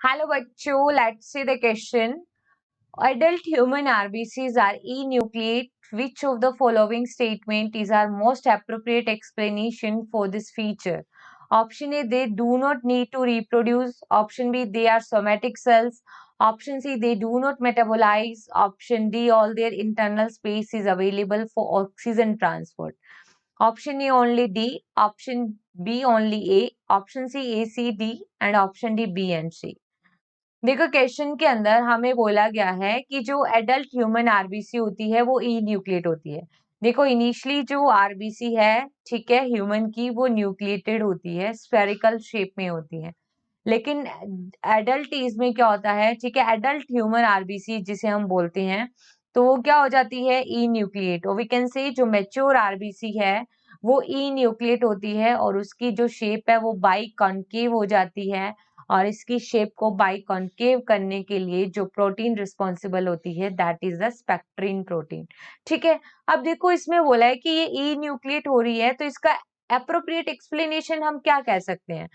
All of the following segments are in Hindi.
Hello बच्चों, let's see the question. Adult human RBCs are enucleate. Which of the following statement is our most appropriate explanation for this feature? Option A, they do not need to reproduce. Option B, they are somatic cells. Option C, they do not metabolize. Option D, all their internal space is available for oxygen transport. Option A only D, option B only A, option C A, C, D and option D B and C. देखो क्वेश्चन के अंदर हमें बोला गया है कि जो एडल्ट ह्यूमन आरबीसी होती है वो ई न्यूक्लिएट होती है। देखो इनिशियली जो आरबीसी है, ठीक है, ह्यूमन की वो न्यूक्लिएटेड होती है, स्फेरिकल शेप में होती है। लेकिन एडल्ट एज में क्या होता है, ठीक है, एडल्ट ह्यूमन आरबीसी जिसे हम बोलते हैं तो वो क्या हो जाती है, ई न्यूक्लिएट। और वी कैन से जो मैच्योर आरबीसी है वो ई न्यूक्लिएट होती है और उसकी जो शेप है वो बाई कॉन्केव हो जाती है। और इसकी शेप को बाई कॉन्केव करने के लिए जो प्रोटीन रिस्पॉन्सिबल होती है that is the spectrin protein. ठीक है, अब देखो इसमें बोला है कि ये ई न्यूक्लिएट हो रही है तो इसका एप्रोप्रिएट एक्सप्लेनेशन हम क्या कह सकते हैं।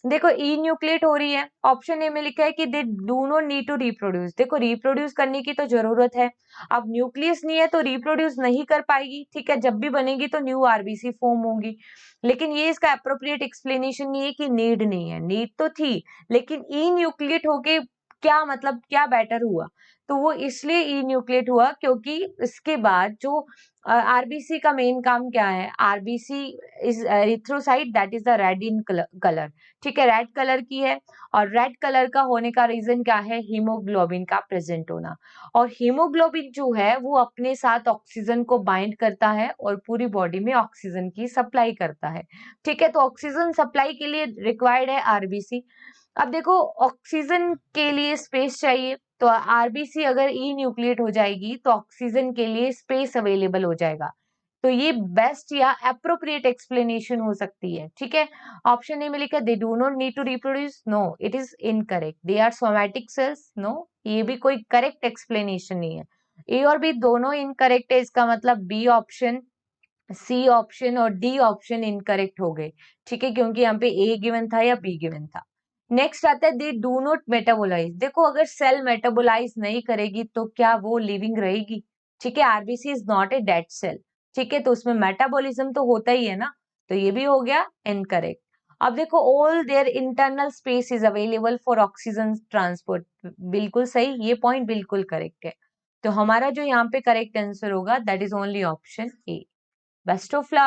देखो ई न्यूक्लिएट हो रही है, ऑप्शन ए में लिखा है कि they do not need to reproduce. देखो रिप्रोड्यूस करने की तो जरूरत है, अब न्यूक्लियस नहीं है तो रिप्रोड्यूस नहीं कर पाएगी। ठीक है, जब भी बनेगी तो न्यू आरबीसी फॉर्म होगी। लेकिन ये इसका एप्रोप्रिएट एक्सप्लेनेशन नहीं है कि नीड नहीं है, नीड तो थी लेकिन ई न्यूक्लिएट होके क्या मतलब क्या बेटर हुआ, तो वो इसलिए ई न्यूक्लिएट हुआ क्योंकि इसके बाद जो आरबीसी का मेन काम क्या है, RBC is erythrocyte that is the red in colour. ठीक है, रेड कलर की है और रेड कलर का होने का रीजन क्या है, हीमोग्लोबिन का प्रेजेंट होना। और हीमोग्लोबिन जो है वो अपने साथ ऑक्सीजन को बाइंड करता है और पूरी बॉडी में ऑक्सीजन की सप्लाई करता है। ठीक है, तो ऑक्सीजन सप्लाई के लिए रिक्वायर्ड है आरबीसी। अब देखो ऑक्सीजन के लिए स्पेस चाहिए, तो आरबीसी अगर ई न्यूक्लिएट हो जाएगी तो ऑक्सीजन के लिए स्पेस अवेलेबल हो जाएगा। तो ये बेस्ट या एप्रोप्रिएट एक्सप्लेनेशन हो सकती है। ठीक है, ऑप्शन ए में लिखा they do not need to reproduce, no it is incorrect. They are somatic cells, no ये भी कोई करेक्ट एक्सप्लेनेशन नहीं है। ए और बी दोनों इनकरेक्ट है, इसका मतलब बी ऑप्शन, सी ऑप्शन और डी ऑप्शन इनकरेक्ट हो गए। ठीक है, क्योंकि यहाँ पे ए गिवन था या बी गिवन था। नेक्स्ट आता है दे डू नॉट मेटाबोलाइज। देखो अगर सेल मेटाबोलाइज नहीं करेगी तो क्या वो लिविंग रहेगी। ठीक है, RBC is not a dead cell. ठीक है, तो उसमें मेटाबॉलिज्म तो होता ही है ना, तो ये भी हो गया इनकरेक्ट। अब देखो all their internal space is available for oxygen transport, बिल्कुल सही, ये पॉइंट बिल्कुल करेक्ट है। तो हमारा जो यहाँ पे करेक्ट आंसर होगा that is only option A. Best of luck.